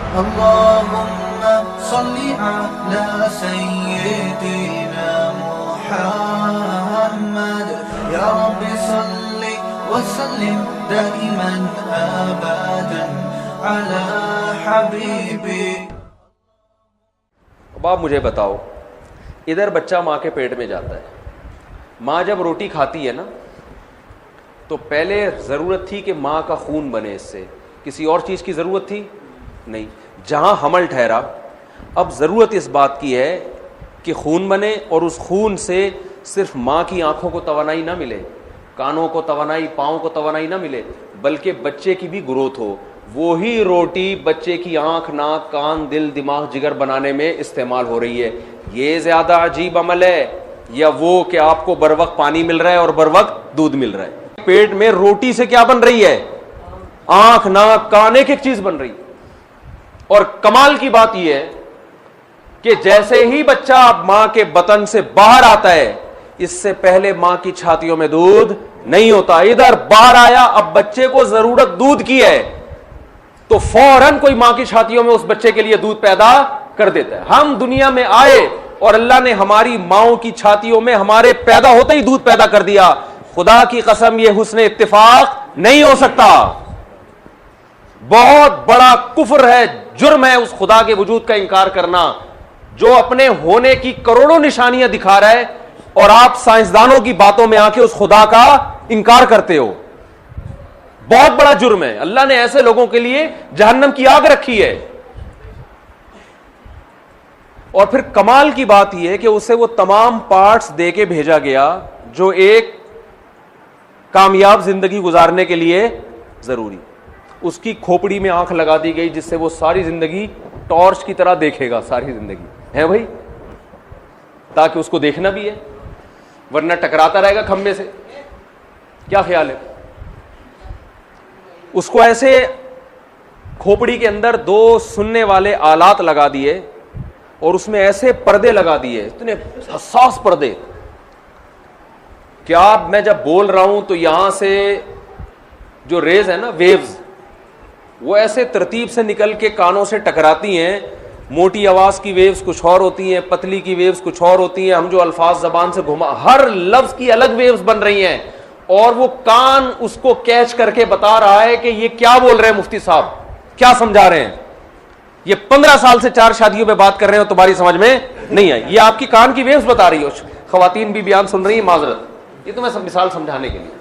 اللهم صل على سيدنا محمد يا رب صل وسلم دائما ابدا على حبيبي. اب آپ مجھے بتاؤ, ادھر بچہ ماں کے پیٹ میں جاتا ہے, ماں جب روٹی کھاتی ہے نا تو پہلے ضرورت تھی کہ ماں کا خون بنے, اس سے کسی اور چیز کی ضرورت تھی نہیں. جہاں حمل ٹھہرا اب ضرورت اس بات کی ہے کہ خون بنے, اور اس خون سے صرف ماں کی آنکھوں کو توانائی نہ ملے, کانوں کو توانائی, پاؤں کو توانائی نہ ملے, بلکہ بچے کی بھی گروتھ ہو. وہی روٹی بچے کی آنکھ, ناک, کان, دل, دماغ, جگر بنانے میں استعمال ہو رہی ہے. یہ زیادہ عجیب عمل ہے یا وہ کہ آپ کو بر وقت پانی مل رہا ہے اور بر وقت دودھ مل رہا ہے؟ پیٹ میں روٹی سے کیا بن رہی ہے؟ آنکھ, ناک, کان, ایک ایک چیز بن رہی ہے. اور کمال کی بات یہ ہے کہ جیسے ہی بچہ ماں کے بطن سے باہر آتا ہے, اس سے پہلے ماں کی چھاتیوں میں دودھ نہیں ہوتا. ادھر باہر آیا, اب بچے کو ضرورت دودھ کی ہے تو فوراً کوئی ماں کی چھاتیوں میں اس بچے کے لیے دودھ پیدا کر دیتا ہے. ہم دنیا میں آئے اور اللہ نے ہماری ماؤں کی چھاتیوں میں ہمارے پیدا ہوتے ہی دودھ پیدا کر دیا. خدا کی قسم یہ حسن اتفاق نہیں ہو سکتا. بہت بڑا کفر ہے, جرم ہے اس خدا کے وجود کا انکار کرنا جو اپنے ہونے کی کروڑوں نشانیاں دکھا رہا ہے, اور آپ سائنسدانوں کی باتوں میں آ کے اس خدا کا انکار کرتے ہو. بہت بڑا جرم ہے. اللہ نے ایسے لوگوں کے لیے جہنم کی آگ رکھی ہے. اور پھر کمال کی بات یہ ہے کہ اسے وہ تمام پارٹس دے کے بھیجا گیا جو ایک کامیاب زندگی گزارنے کے لیے ضروری. اس کی کھوپڑی میں آنکھ لگا دی گئی جس سے وہ ساری زندگی ٹارچ کی طرح دیکھے گا, ساری زندگی ہے بھائی, تاکہ اس کو دیکھنا بھی ہے, ورنہ ٹکراتا رہے گا کھمبے سے. کیا خیال ہے؟ اس کو ایسے کھوپڑی کے اندر 2 سننے والے آلات لگا دیے اور اس میں ایسے پردے لگا دیے, اتنے حساس پردے, کیا میں جب بول رہا ہوں تو یہاں سے جو ریز ہے نا, ویوز, وہ ایسے ترتیب سے نکل کے کانوں سے ٹکراتی ہیں. موٹی آواز کی ویوز کچھ اور ہوتی ہیں, پتلی کی ویوز کچھ اور ہوتی ہیں, ہم جو الفاظ زبان سے گھما, ہر لفظ کی الگ ویوز بن رہی ہیں, اور وہ کان اس کو کیچ کر کے بتا رہا ہے کہ یہ کیا بول رہے ہیں مفتی صاحب, کیا سمجھا رہے ہیں. یہ 15 سال سے 4 شادیوں پہ بات کر رہے ہیں اور تمہاری سمجھ میں نہیں آئی. یہ آپ کی کان کی ویوز بتا رہی ہو. خواتین بھی بیان سن رہی ہیں, معذرت, یہ تو میں مثال سمجھانے کے لیے.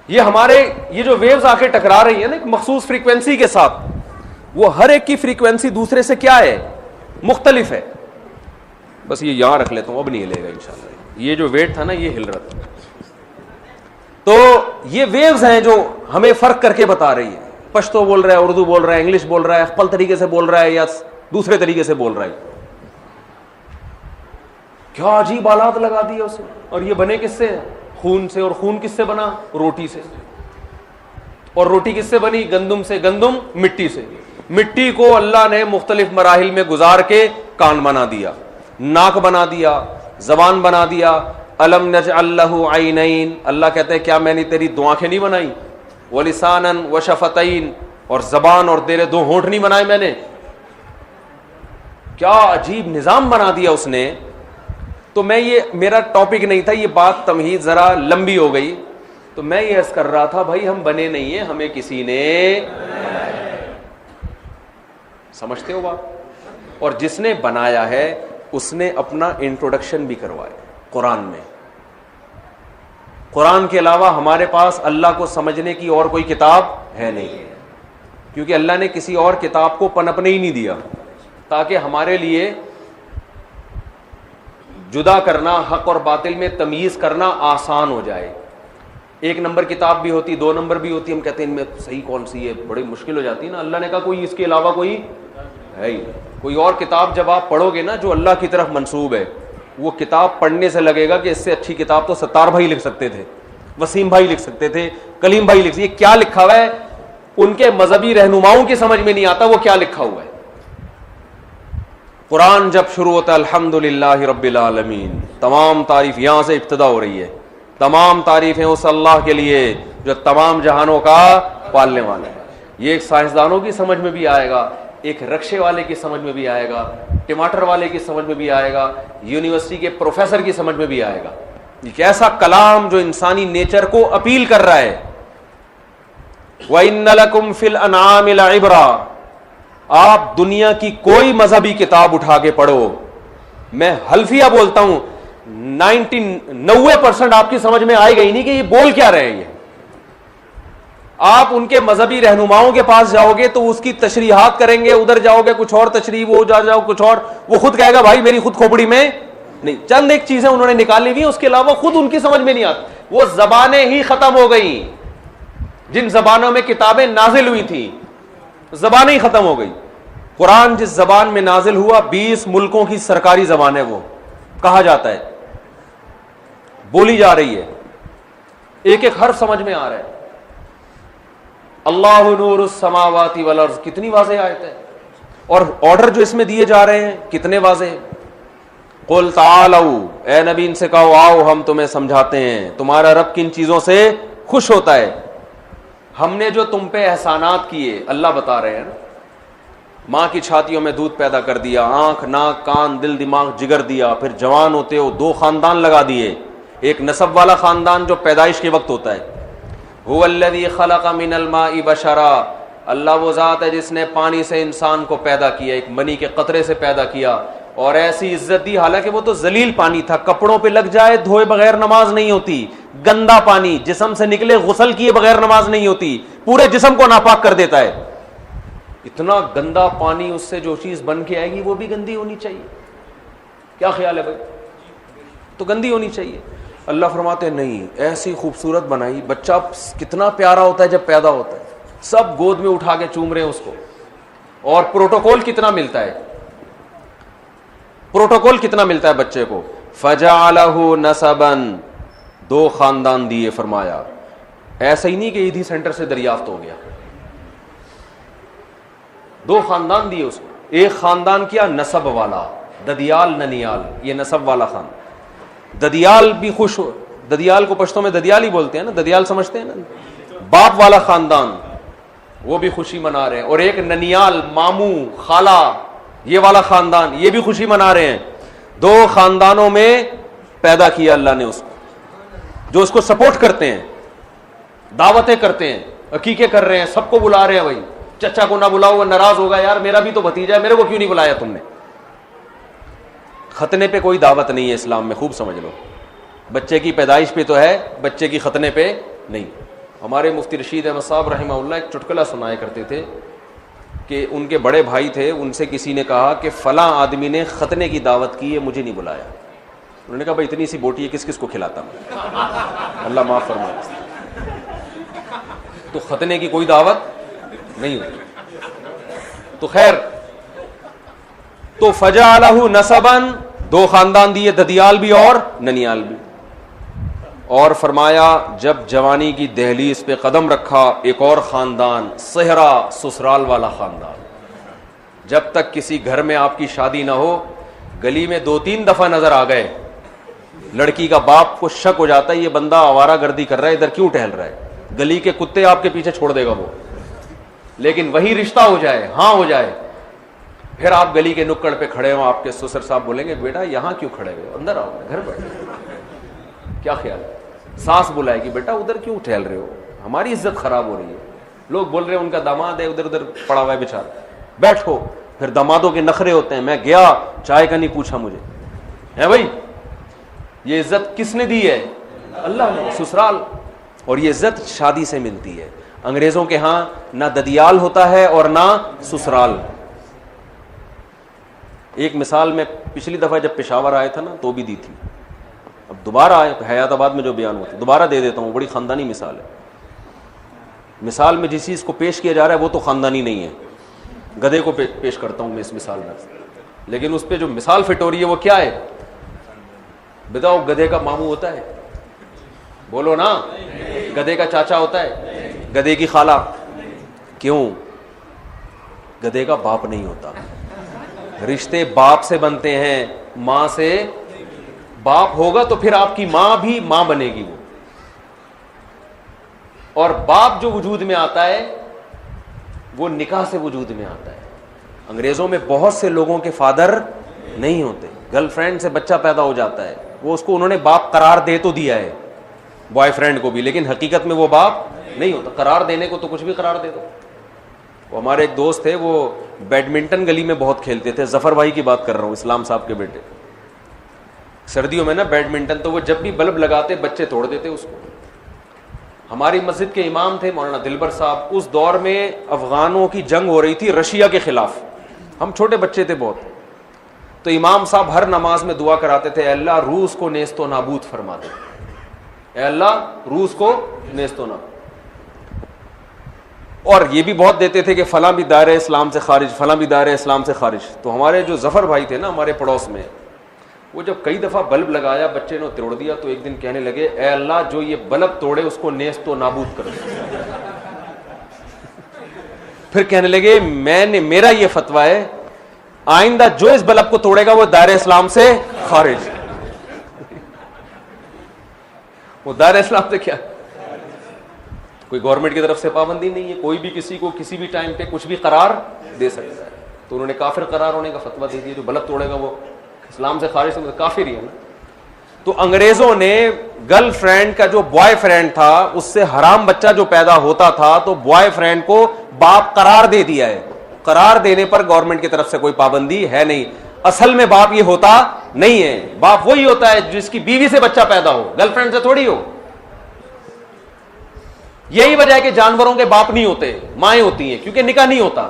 یہ ہمارے یہ جو ویوز آ کے ٹکرا رہی ہیں نا ایک مخصوص فریکوینسی کے ساتھ, وہ ہر ایک کی فریکوینسی دوسرے سے کیا ہے؟ مختلف ہے. بس یہ یہاں رکھ لیتا ہوں, اب نہیں ہلے گا انشاءاللہ. یہ جو ویٹ تھا نا یہ ہل رہا تھا. تو یہ ویوز ہیں جو ہمیں فرق کر کے بتا رہی ہے. پشتو بول رہا ہے, اردو بول رہا ہے, انگلش بول رہا ہے, خپل طریقے سے بول رہا ہے یا دوسرے طریقے سے بول رہا ہے. کیا عجیب آلات لگا دیے اسے. اور یہ بنے کس سے؟ خون سے. اور خون کس سے بنا؟ روٹی سے. اور روٹی کس سے بنی؟ گندم سے. گندم مٹی سے. مٹی کو اللہ نے مختلف مراحل میں گزار کے کان بنا دیا, ناک بنا دیا, زبان بنا دیا. الم نجعل له عینین, اللہ کہتے ہیں کیا میں نے تیری 2 آنکھیں نہیں بنائی؟ ولسانا وشفتین, اور زبان اور تیرے 2 ہونٹ نہیں بنائے میں نے؟ کیا عجیب نظام بنا دیا اس نے. تو میں یہ میرا ٹاپک نہیں تھا, یہ بات تمہید ذرا لمبی ہو گئی, تو میں یہ عرض کر رہا تھا بھائی ہم بنے نہیں ہیں, ہمیں کسی نے, سمجھتے ہو بات. اور جس نے بنایا ہے اس نے اپنا انٹروڈکشن بھی کروایا قرآن میں. قرآن کے علاوہ ہمارے پاس اللہ کو سمجھنے کی اور کوئی کتاب ہے نہیں, کیونکہ اللہ نے کسی اور کتاب کو پنپنے ہی نہیں دیا تاکہ ہمارے لیے جدا کرنا, حق اور باطل میں تمیز کرنا آسان ہو جائے. 1 نمبر کتاب بھی ہوتی, 2 نمبر بھی ہوتی, ہم کہتے ہیں ان میں صحیح کون سی ہے, بڑی مشکل ہو جاتی ہے نا. اللہ نے کہا کوئی اس کے علاوہ کوئی ہے ہی. کوئی اور کتاب جب آپ پڑھو گے نا جو اللہ کی طرف منسوب ہے, وہ کتاب پڑھنے سے لگے گا کہ اس سے اچھی کتاب تو ستار بھائی لکھ سکتے تھے, وسیم بھائی لکھ سکتے تھے, کلیم بھائی لکھ سکتے. یہ کیا لکھا ہوا ہے ان کے مذہبی رہنماؤں کی سمجھ میں نہیں آتا وہ کیا لکھا ہوا ہے. قرآن جب شروع ہوتا ہے الحمدللہ رب العالمین, تمام تعریف یہاں سے ابتدا ہو رہی ہے. تمام تعریفیں اس اللہ کے لیے جو تمام جہانوں کا پالنے والا ہے. یہ ایک سائنسدانوں کی سمجھ میں بھی آئے گا, ایک رکشے والے کی سمجھ میں بھی آئے گا, ٹماٹر والے کی سمجھ میں بھی آئے گا, یونیورسٹی کے پروفیسر کی سمجھ میں بھی آئے گا. ایک ایسا کلام جو انسانی نیچر کو اپیل کر رہا ہے. وَإِنَّ لَكُمْ فِي الْأَنْعَامِ لَعِبْرَةً, آپ دنیا کی کوئی مذہبی کتاب اٹھا کے پڑھو, میں حلفیہ بولتا ہوں 90% آپ کی سمجھ میں آئے گا ہی نہیں کہ یہ بول کیا رہے ہیں. آپ ان کے مذہبی رہنماؤں کے پاس جاؤ گے تو اس کی تشریحات کریں گے, ادھر جاؤ گے کچھ اور تشریح, وہ جاؤ کچھ اور, وہ خود کہے گا بھائی میری خود کھوپڑی میں نہیں. چند ایک چیزیں انہوں نے نکالی ہوئی, اس کے علاوہ خود ان کی سمجھ میں نہیں آتی. وہ زبانیں ہی ختم ہو گئی, جن زبانوں میں کتابیں نازل ہوئی تھیں زبانیں ہی ختم ہو گئی. قرآن جس زبان میں نازل ہوا 20 ملکوں کی سرکاری زبان ہے, وہ کہا جاتا ہے, بولی جا رہی ہے, ایک ایک حرف سمجھ میں آ رہا ہے. اللہ نور السماوات والارض, کتنی واضح آیت ہے, اور آرڈر جو اس میں دیے جا رہے ہیں کتنے واضح ہیں. قل تعالوا, اے نبی ان سے کہو آؤ ہم تمہیں سمجھاتے ہیں تمہارا رب کن چیزوں سے خوش ہوتا ہے. ہم نے جو تم پہ احسانات کیے, اللہ بتا رہے ہیں, ماں کی چھاتیوں میں دودھ پیدا کر دیا, آنکھ ناک کان دل دماغ جگر دیا, پھر جوان ہوتے ہو 2 خاندان لگا دیے. ایک نسب والا خاندان جو پیدائش کے وقت ہوتا ہے, هو الذی خلق من الماء بشرا, اللہ وہ ذات ہے جس نے پانی سے انسان کو پیدا کیا, ایک منی کے قطرے سے پیدا کیا, اور ایسی عزت دی, حالانکہ وہ تو ذلیل پانی تھا, کپڑوں پہ لگ جائے دھوئے بغیر نماز نہیں ہوتی, گندا پانی جسم سے نکلے غسل کیے بغیر نماز نہیں ہوتی, پورے جسم کو ناپاک کر دیتا ہے. اتنا گندا پانی, اس سے جو چیز بن کے آئے گی وہ بھی گندی ہونی چاہیے. کیا خیال ہے بھائی؟ تو گندی ہونی چاہیے. اللہ فرماتے ہیں نہیں, ایسی خوبصورت بنائی, بچہ کتنا پیارا ہوتا ہے جب پیدا ہوتا ہے, سب گود میں اٹھا کے چوم رہے ہیں اس کو. اور پروٹوکول کتنا ملتا ہے, پروٹوکول کتنا ملتا ہے بچے کو. فجعلہ نسبا, 2 خاندان دیے, فرمایا ایسا ہی نہیں کہ ایدھی سینٹر سے دریافت ہو گیا, 2 خاندان دیے اس کو. ایک خاندان کیا نسب والا, ددیال ننیال, یہ نسب والا خاندان. ددیال بھی خوش ہو, ددیال کو پشتوں میں ددیال ہی بولتے ہیں نا, ددیال سمجھتے ہیں نا, باپ والا خاندان, وہ بھی خوشی منا رہے ہیں. اور ایک ننیال, ماموں خالہ, یہ والا خاندان, یہ بھی خوشی منا رہے ہیں. 2 خاندانوں میں پیدا کیا اللہ نے اس کو, جو اس کو سپورٹ کرتے ہیں, دعوتیں کرتے ہیں, عقیقے کر رہے ہیں, سب کو بلا رہے ہیں. بھائی چچا کو نہ بلاؤ, وہ ناراض ہوگا, یار میرا بھی تو بھتیجا ہے, میرے کو کیوں نہیں بلایا تم نے. ختنے پہ کوئی دعوت نہیں ہے اسلام میں, خوب سمجھ لو. بچے کی پیدائش پہ تو ہے, بچے کی ختنے پہ نہیں. ہمارے مفتی رشید احمد صاحب رحمہ اللہ ایک چٹکلا سنایا کرتے تھے کہ ان کے بڑے بھائی تھے, ان سے کسی نے کہا کہ فلاں آدمی نے ختنے کی دعوت کی ہے, مجھے نہیں بلایا. انہوں نے کہا بھائی اتنی سی بوٹی ہے, کس کس کو کھلاتا ہوں, اللہ معاف فرمائے. تو ختنے کی کوئی دعوت نہیں ہوتی. تو خیر, تو فجعلہ نسبا, 2 خاندان دیے, ددیال بھی اور ننیال بھی. اور فرمایا جب جوانی کی دہلیز پہ قدم رکھا, ایک اور خاندان, صہرا, سسرال والا خاندان. جب تک کسی گھر میں آپ کی شادی نہ ہو, گلی میں 2-3 دفعہ نظر آ گئے, لڑکی کا باپ کو شک ہو جاتا ہے یہ بندہ آوارہ گردی کر رہا ہے, ادھر کیوں ٹہل رہا ہے, گلی کے کتے آپ کے پیچھے چھوڑ دے گا وہ. لیکن وہی رشتہ ہو جائے, ہاں ہو جائے, پھر آپ گلی کے نکڑ پہ کھڑے ہو, آپ کے سسر صاحب بولیں گے بیٹا یہاں کیوں کھڑے ہوئے, اندر آؤ, گھر بیٹھے. کیا خیال ہے؟ ساس بلائے گی بیٹا ادھر کیوں ٹہل رہے ہو, ہماری عزت خراب ہو رہی ہے. لوگ بول رہے ہیں ان کا داماد ہے ادھر ادھر پڑا ہوا ہے بیچارہ, بیٹھو. پھر دامادوں کے نخرے ہوتے ہیں, میں گیا چائے کا نہیں پوچھا مجھے. ہے بھائی, یہ عزت کس نے دی ہے؟ اللہ نے, سسرال. اور یہ عزت شادی سے ملتی ہے. انگریزوں کے ہاں نہ ددیال ہوتا ہے اور نہ سسرال. ایک مثال میں پچھلی دفعہ جب پشاور آیا تھا نا تو بھی دی تھی, اب دوبارہ آئے حیات آباد میں جو بیان ہوتا ہے دوبارہ دے دیتا ہوں. بڑی خاندانی مثال ہے. مثال میں جس چیز کو پیش کیا جا رہا ہے وہ تو خاندانی نہیں ہے, گدھے کو پیش کرتا ہوں میں اس مثال میں, لیکن اس پہ جو مثال فٹ ہو رہی ہے وہ کیا ہے بتاؤ. گدھے کا ماموں ہوتا ہے, بولو نا, گدھے کا چاچا ہوتا ہے, گدھے کی خالہ. کیوں؟ گدھے کا باپ نہیں ہوتا. رشتے باپ سے بنتے ہیں, ماں سے. باپ ہوگا تو پھر آپ کی ماں بھی ماں بنے گی وہ. اور باپ جو وجود میں آتا ہے وہ نکاح سے وجود میں آتا ہے. انگریزوں میں بہت سے لوگوں کے فادر نہیں ہوتے, گرل فرینڈ سے بچہ پیدا ہو جاتا ہے, وہ اس کو انہوں نے باپ قرار دے تو دیا ہے بوائے فرینڈ کو بھی, لیکن حقیقت میں وہ باپ نہیں ہوتا. قرار دینے کو تو کچھ بھی قرار دے دو. وہ ہمارے ایک دوست تھے, وہ بیڈمنٹن گلی میں بہت کھیلتے تھے, ظفر بھائی کی بات کر رہا ہوں, اسلام صاحب کے بیٹے. سردیوں میں نا بیڈمنٹن, تو وہ جب بھی بلب لگاتے بچے توڑ دیتے اس کو. ہماری مسجد کے امام تھے مولانا دلبر صاحب, اس دور میں افغانوں کی جنگ ہو رہی تھی رشیا کے خلاف, ہم چھوٹے بچے تھے بہت, تو امام صاحب ہر نماز میں دعا کراتے تھے, اے اللہ روس کو نیست و نابود فرما دے, اے اللہ روس کو نیست و نابود. اور یہ بھی بہت دیتے تھے کہ فلاں بھی دائرہ اسلام سے خارج, فلاں بھی دائرہ اسلام سے خارج. تو ہمارے جو ظفر بھائی تھے نا ہمارے پڑوس میں, وہ جب کئی دفعہ بلب لگایا بچے نے توڑ دیا, تو ایک دن کہنے لگے اے اللہ جو یہ بلب توڑے اس کو نیست و نابود کر دے. پھر کہنے لگے میرا یہ فتویٰ ہے, آئندہ جو اس بلب کو توڑے گا وہ دائرہ اسلام سے خارج. وہ دائرہ اسلام سے کیا, کوئی گورنمنٹ کی طرف سے پابندی نہیں ہے, کوئی بھی کسی کو کسی بھی ٹائم پہ کچھ بھی قرار دے سکتا ہے. تو انہوں نے کافر قرار ہونے کا فتویٰ دے دیا, جو بلب توڑے گا وہ اسلام سے خارج, سے کافر ہی ہے نا. تو انگریزوں نے گرل فرینڈ کا جو بوائے فرینڈ تھا اس سے حرام بچہ جو پیدا ہوتا تھا, تو بوائے فرینڈ کو باپ قرار دے دیا ہے. قرار دینے پر گورنمنٹ کی طرف سے کوئی پابندی ہے نہیں. اصل میں باپ یہ ہوتا نہیں ہے, باپ وہی ہوتا ہے جس کی بیوی سے بچہ پیدا ہو, گرل فرینڈ سے تھوڑی ہو. یہی وجہ ہے کہ جانوروں کے باپ نہیں ہوتے, مائیں ہوتی ہیں, کیونکہ نکاح نہیں ہوتا.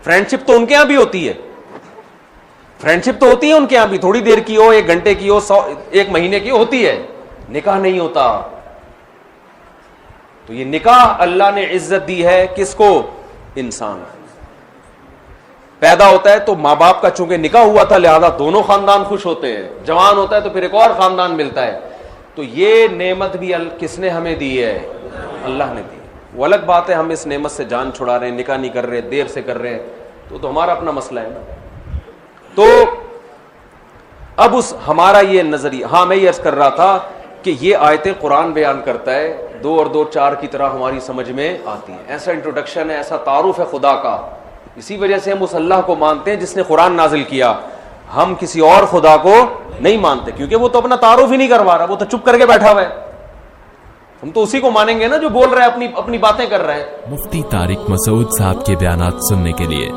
فرینڈ شپ تو ان کے یہاں بھی ہوتی ہے, فرینڈ شپ تو ہوتی ہے ان کے یہاں بھی, تھوڑی دیر کی ہو, 1 گھنٹے کی ہو, 1 مہینے کی ہوتی ہے, نکاح نہیں ہوتا. تو یہ نکاح اللہ نے عزت دی ہے کس کو, انسان. پیدا ہوتا ہے تو ماں باپ کا چونکہ نکاح ہوا تھا لہذا دونوں خاندان خوش ہوتے ہیں, جوان ہوتا ہے تو پھر ایک اور خاندان ملتا ہے. تو یہ نعمت بھی کس نے ہمیں دی ہے, اللہ نے دی. وہ الگ بات ہے ہم اس نعمت سے جان چھڑا رہے ہیں, نکاح نہیں کر رہے, دیر سے کر رہے ہیں, تو ہمارا اپنا مسئلہ ہے نا. تو اب ہمارا یہ نظریہ, ہاں میں یہ عرض کر رہا تھا کہ یہ آیتیں قرآن بیان کرتا ہے, 2 اور 2 4 کی طرح ہماری سمجھ میں آتی ہیں. ایسا انٹروڈکشن ہے, ایسا تعارف ہے خدا کا. اسی وجہ سے ہم اس اللہ کو مانتے ہیں جس نے قرآن نازل کیا, ہم کسی اور خدا کو نہیں مانتے, کیونکہ وہ تو اپنا تعارف ہی نہیں کروا رہا, وہ تو چپ کر کے بیٹھا ہوا ہے. ہم تو اسی کو مانیں گے نا جو بول رہا ہے, اپنی باتیں کر رہے ہیں. مفتی طارق مسعود صاحب کے بیانات سننے کے لیے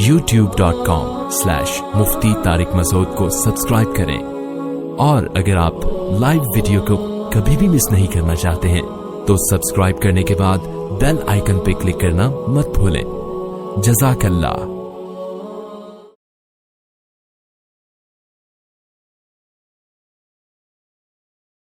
youtube.com/مفتی طارق مسعود کو سبسکرائب کریں, اور اگر آپ لائیو ویڈیو کو کبھی بھی مس نہیں کرنا چاہتے ہیں تو سبسکرائب کرنے کے بعد بیل آئیکن پہ کلک کرنا مت بھولیں. جزاک اللہ.